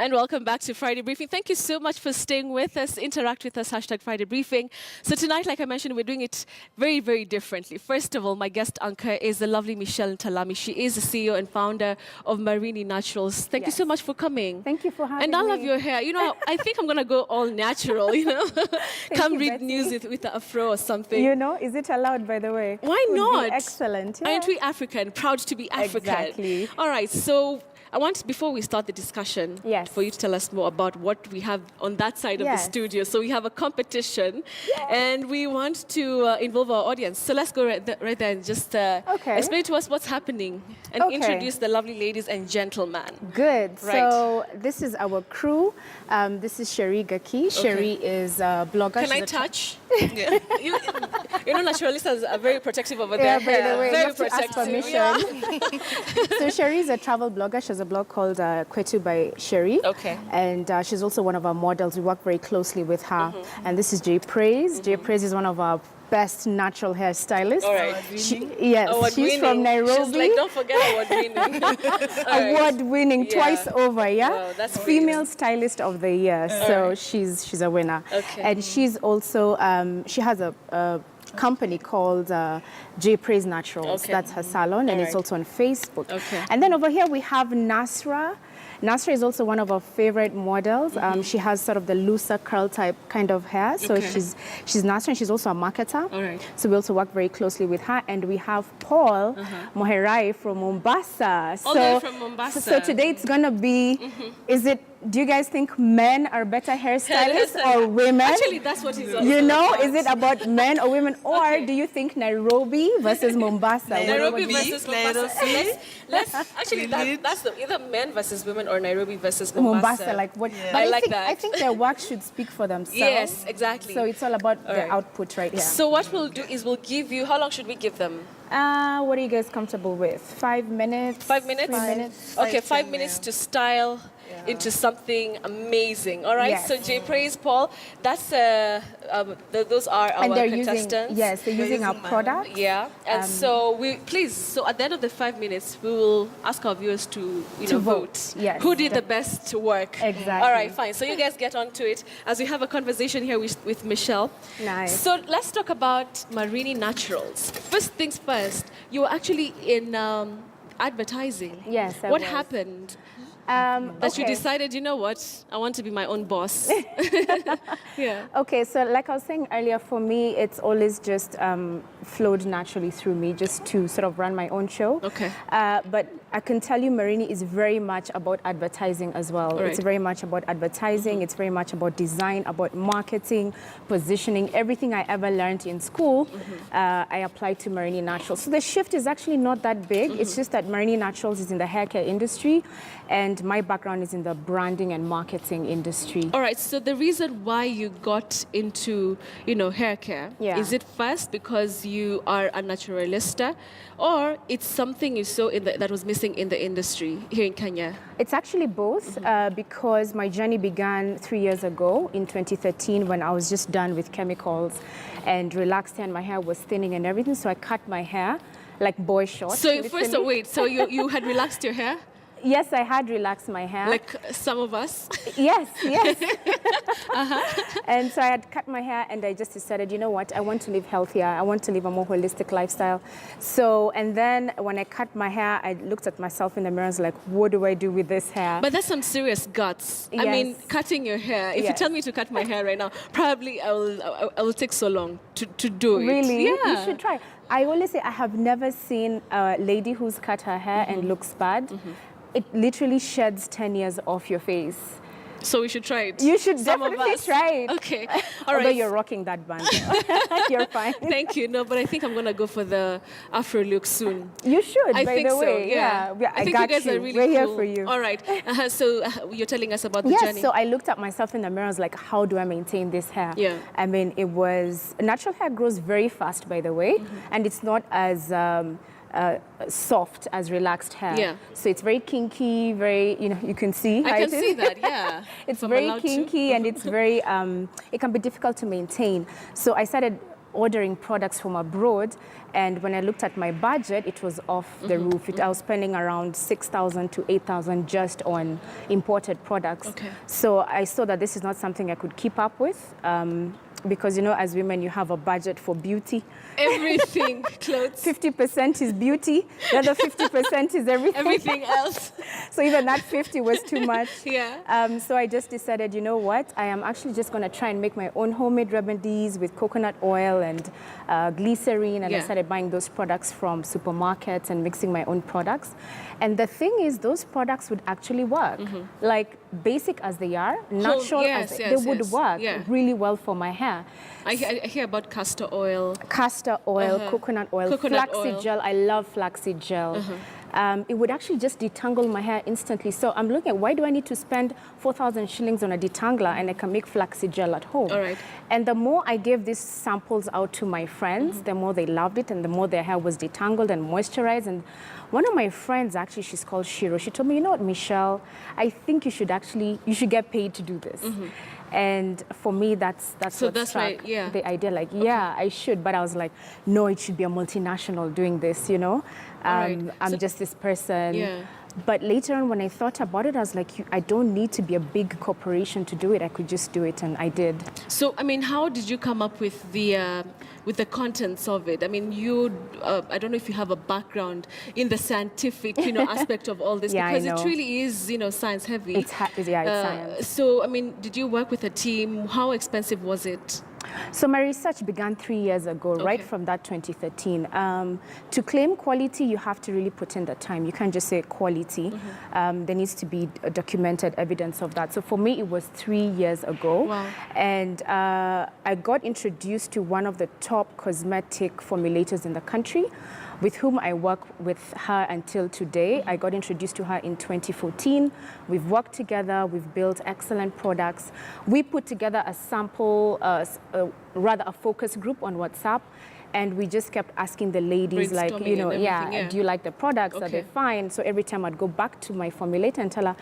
And welcome back to Friday Briefing. Thank you so much for staying with us. Interact with us, hashtag Friday Briefing. So tonight, like I mentioned, we're doing it very, very differently. First of all, my guest anchor is the lovely Ntalami. She is the CEO and founder of Marini Naturals. Thank you so much for coming. Thank you for having me. And I love your hair. You know, I think I'm going to go all natural, you know. Come read Betsy. news with the afro or something. You know, is it allowed, by the way? Why not? Excellent. Yeah. Aren't we African? Proud to be African. Exactly. All right, so I want, before we start the discussion, for you to tell us more about what we have on that side of the studio. So we have a competition, and we want to involve our audience. So let's go right there and just explain to us what's happening and introduce the lovely ladies and gentlemen. Good. Right. So this is our crew. This is Sherry Gaki. Sherry is a blogger. Can I touch? Yeah. You know, naturalistas are very protective over there. By the way, very you have to ask permission. Yeah. So Sherry is a travel blogger. She has a blog called Kwetu by Sherry. Okay. And she's also one of our models. We work very closely with her. And this is Jay Praise. Jay Praise is one of our best natural hairstylist. All right. She's from Nairobi. She's like, don't forget award-winning. Award-winning twice over, Wow, that's Female Stylist of the Year. So she's a winner. Okay. And she's also, she has a company called J Praise Naturals. That's her salon, and it's also on Facebook. And then over here we have Nasra. Nasra is also one of our favorite models. She has sort of the looser curl type kind of hair. So she's Nasra, and she's also a marketer. All right. So we also work very closely with her. And we have Paul Moherai from Mombasa. All the way from Mombasa. So today it's going to be, do you guys think men are better hairstylists or women? Actually, that's what he's You know, is it about men or women? Or do you think Nairobi versus Mombasa? Nairobi versus Mombasa. Let's actually, that's either men versus women or Nairobi versus Mombasa. Like what? Yeah. But I like that. I think their work should speak for themselves. Yes, exactly. So it's all about the output right here. So what we'll do is we'll give you, how long should we give them? What are you guys comfortable with? 5 minutes? 5 minutes? 3 minutes? Okay, 5 minutes to style into something amazing. All right, so Jay Praise, Paul, that's those are our contestants. They're using our product. Yeah, and so so at the end of the 5 minutes, we will ask our viewers to vote. Yes. Who did the best work? Exactly. All right, fine. So you guys get on to it as we have a conversation here with Michelle. Nice. So let's talk about Marini Naturals. First things first, you were actually in advertising. Yes, I What was. happened? That you decided, you know what, I want to be my own boss. Okay, so like I was saying earlier, for me, it's always just flowed naturally through me just to sort of run my own show. Okay. But I can tell you Marini is very much about advertising as well. Right. It's very much about advertising. It's very much about design, about marketing, positioning. Everything I ever learned in school, I applied to Marini Naturals. So the shift is actually not that big. It's just that Marini Naturals is in the hair care industry, and my background is in the branding and marketing industry. All right, so the reason why you got into, hair care, is it first because you are a naturalista, or it's something you saw that was missing in the industry here in Kenya? It's actually both, because my journey began 3 years ago in 2013 when I was just done with chemicals and relaxed hair, and my hair was thinning and everything, so I cut my hair like boy short. So first, so you had relaxed your hair? Yes, I had relaxed my hair. Like some of us? Yes. And so I had cut my hair, and I just decided, you know what, I want to live healthier. I want to live a more holistic lifestyle. So, and then when I cut my hair, I looked at myself in the mirror and was like, what do I do with this hair? But that's some serious guts. I mean, cutting your hair. If you tell me to cut my hair right now, probably I will take so long to do it. Really? Yeah. You should try. I always say I have never seen a lady who's cut her hair and looks bad. It literally sheds 10 years off your face. So we should try it. You should definitely try it. Okay. All Although right. you're rocking that band. You're fine. Thank you. No, but I think I'm going to go for the Afro look soon. You should, I by think the so, way. yeah. I think got you guys you. are really We're here cool. for you. All right. So you're telling us about the journey. Yes, so I looked at myself in the mirror. I was like, how do I maintain this hair? Yeah. I mean, natural hair grows very fast, by the way, and it's not as soft as relaxed hair. Yeah. So it's very kinky, very, you can see. I can see that, yeah. It's very kinky and it's very, it can be difficult to maintain. So I started ordering products from abroad. And when I looked at my budget, it was off the roof. I was spending around 6,000 to 8,000 just on imported products. Okay. So I saw that this is not something I could keep up with. Because, you know, as women, you have a budget for beauty. Everything, clothes. 50% is beauty. The other 50% is everything. Everything else. So even that 50 was too much. Yeah. So I just decided, you know what? I am actually just going to try and make my own homemade remedies with coconut oil and glycerine. And I started buying those products from supermarkets and mixing my own products. And the thing is, those products would actually work. Like, basic as they are, natural as they would work really well for my hair. I hear about castor oil. Castor oil, coconut oil, flaxseed gel. I love flaxseed gel. It would actually just detangle my hair instantly. So I'm looking at, why do I need to spend 4,000 shillings on a detangler and I can make flaxseed gel at home? All right. And the more I gave these samples out to my friends, the more they loved it and the more their hair was detangled and moisturized. And one of my friends, actually, she's called Shiro, she told me, you know what, Michelle, I think you should get paid to do this. And for me, that's what struck the idea. Like, I should. But I was like, no, it should be a multinational doing this, you know. I'm just this person. But later on, when I thought about it, I was like, I don't need to be a big corporation to do it. I could just do it, and I did. So, I mean, how did you come up with the contents of it? I mean, I don't know if you have a background in the scientific, aspect of all this, because it really is, science heavy. It's science. So, I mean, did you work with a team? How expensive was it? So my research began 3 years ago, right from that 2013. To claim quality, you have to really put in the time. You can't just say quality. There needs to be documented evidence of that. So for me, it was 3 years ago. Wow. And I got introduced to one of the top cosmetic formulators in the country, with whom I work with her until today. I got introduced to her in 2014. We've worked together, we've built excellent products. We put together a sample, rather a focus group on WhatsApp, and we just kept asking the ladies, like, do you like the products? Are they fine? So every time I'd go back to my formulator and tell her,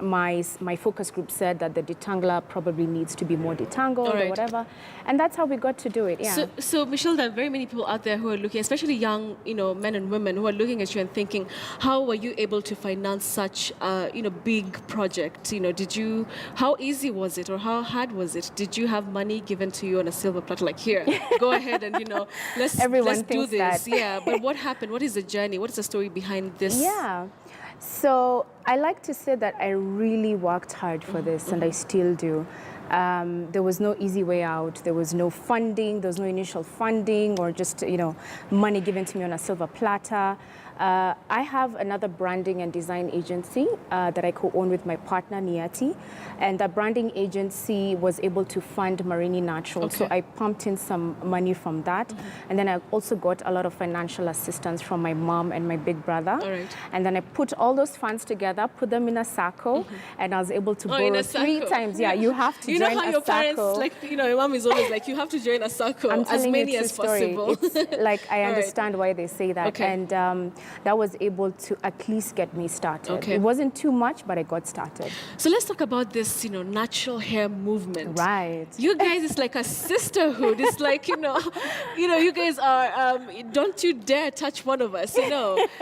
my focus group said that the detangler probably needs to be more detangled or whatever. And that's how we got to do it, So Michelle, there are very many people out there who are looking, especially young, men and women who are looking at you and thinking, how were you able to finance such, big project? How easy was it or how hard was it? Did you have money given to you on a silver platter, like, here, go ahead and, let's do this. But what happened? What is the journey? What is the story behind this? So I like to say that I really worked hard for this, and I still do. There was no easy way out. There was no funding. There was no initial funding or just, money given to me on a silver platter. I have another branding and design agency that I co-own with my partner, Niati. And that branding agency was able to fund Marini Natural. So I pumped in some money from that. And then I also got a lot of financial assistance from my mom and my big brother. And then I put all those funds together, put them in a circle, and I was able to borrow 3 times. You have to join a circle. You know how your parents, your mom is always like, you have to join a circle, as many as possible. Like, I understand why they say that. And that was able to at least get me started. It wasn't too much, but I got started. So let's talk about this, natural hair movement. Right. You guys, it's like a sisterhood. It's like, you guys are, don't you dare touch one of us,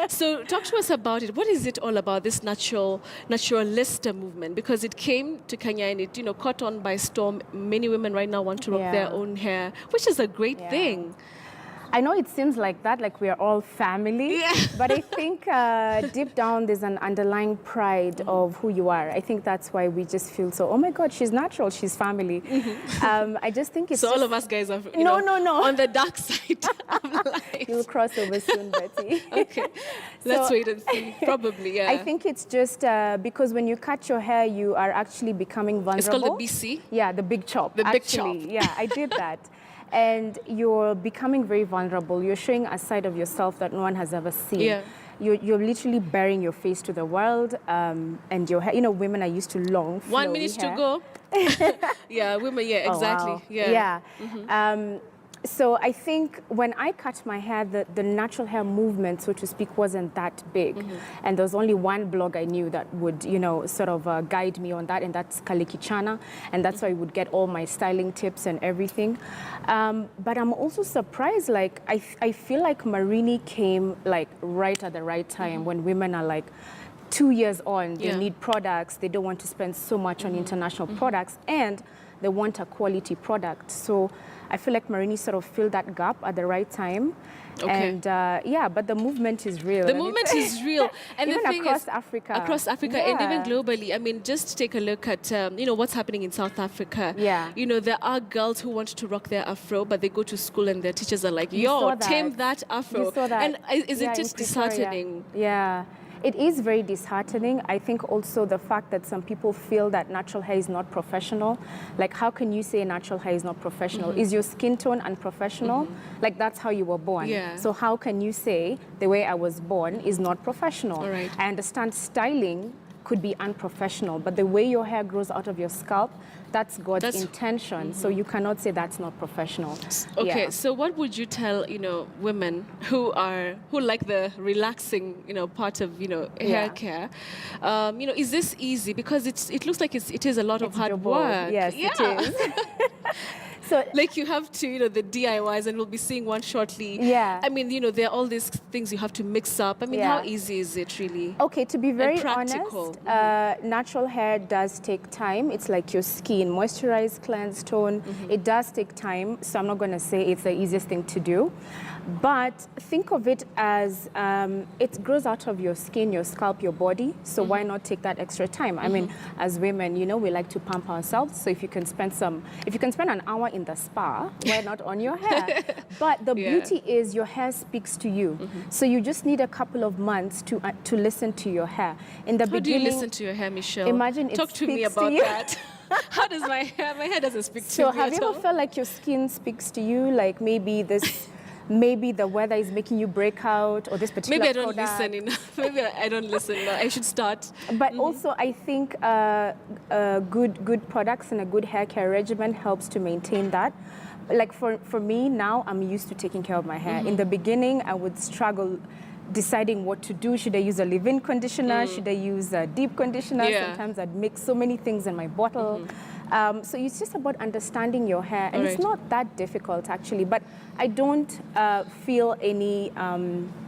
So talk to us about it. What is it all about, this naturalista movement? Because it came to Kenya and it, caught on by storm. Many women right now want to rock their own hair, which is a great thing. I know it seems like that, like we are all family, but I think deep down there's an underlying pride of who you are. I think that's why we just feel so, oh my God, she's natural, she's family. I just think it's so all of us guys are no. on the dark side of life. You'll cross over soon, Betty. Let's wait and see. Probably, I think it's just because when you cut your hair, you are actually becoming vulnerable. It's called the BC? Yeah, the big chop. The big chop. Yeah, I did that. And you're becoming very vulnerable. You're showing a side of yourself that no one has ever seen. You're literally baring your face to the world, and your hair. Women are used to long, 1 minute to go. Women. Exactly. Wow. So I think when I cut my hair, the natural hair movement, so to speak, wasn't that big. And there was only one blog I knew that would, sort of guide me on that, and that's Kaliki Chana. And that's why I would get all my styling tips and everything. But I'm also surprised, like, I feel like Marini came, like, right at the right time when women are, like, 2 years on, they need products, they don't want to spend so much on international products, and they want a quality product. So I feel like Marini sort of filled that gap at the right time. Okay. And but the movement is real. The movement is real. And even the thing across is, Africa. Across Africa and even globally. I mean, just take a look at, what's happening in South Africa. Yeah. There are girls who want to rock their afro, but they go to school and their teachers are like, yo, tame that afro. You saw that. And isn't it disheartening? Yeah. It is very disheartening. I think also the fact that some people feel that natural hair is not professional. Like, how can you say natural hair is not professional? Is your skin tone unprofessional? Like, that's how you were born. Yeah. So how can you say the way I was born is not professional? All right. I understand styling could be unprofessional, but the way your hair grows out of your scalp, that's God's intention. So you cannot say that's not professional. Okay, so what would you tell, women who like the relaxing, part of, hair care? Is this easy? Because it looks like it is a lot of hard work. Yes, it is. So, like, you have to, the DIYs, and we'll be seeing one shortly. Yeah. I mean, there are all these things you have to mix up. I mean, how easy is it really? Okay, to be very practical. honest, natural hair does take time. It's like your skin, moisturize, cleanse, tone. It does take time, so I'm not going to say it's the easiest thing to do. But think of it as it grows out of your skin, your scalp, your body. So why not take that extra time? I mean, as women, we like to pamper ourselves. So if you can spend an hour in the spa, why not on your hair? But the beauty is your hair speaks to you. So you just need a couple of months to listen to your hair. In the beginning, do you listen to your hair, Michelle? Imagine Talk to me about that. How does my hair doesn't speak to me So have you ever felt like your skin speaks to you? Like maybe the weather is making you break out, or this particular Maybe I don't product. listen enough. Maybe I don't listen enough. I should start. But also, I think good products and a good hair care regimen helps to maintain that. Like for me now, I'm used to taking care of my hair. In the beginning, I would struggle deciding what to do. Should I use a leave-in conditioner? Should I use a deep conditioner? Sometimes I'd mix so many things in my bottle. So it's just about understanding your hair. And it's not that difficult, actually. But I don't feel any...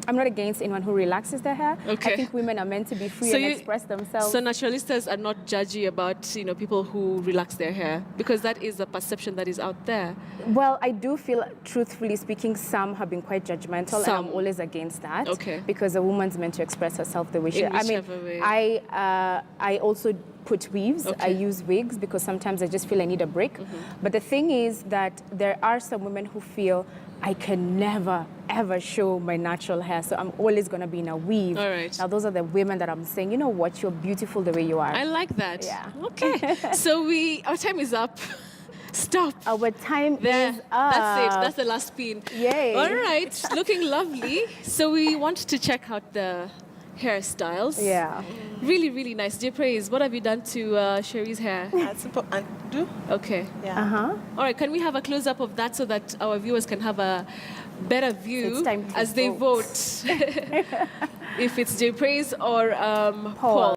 I'm not against anyone who relaxes their hair. Okay. I think women are meant to be free and express themselves. So naturalistas are not judgy about, people who relax their hair, because that is a perception that is out there. Well, I do feel, truthfully speaking, some have been quite judgmental, and I'm always against that. Okay. Because a woman's meant to express herself the way she... way. I also put weaves. I use wigs because sometimes I just feel I need a break. But the thing is that there are some women who feel I can never, ever show my natural hair, so I'm always going to be in a weave. All right. Now, those are the women that I'm saying, you know what, you're beautiful the way you are. I like that. Yeah. Okay. So our time is up. Stop. Our time there. is up. That's it. That's the last pin. Yay. All right. Looking lovely. So we want to check out the hairstyles. Yeah. Really, really nice. Dear Praise, what have you done to Sherry's hair? Simple undo. Okay. Yeah. All right. Can we have a close-up of that so that our viewers can have a better view time to as they vote? If it's Dear Praise or Paul.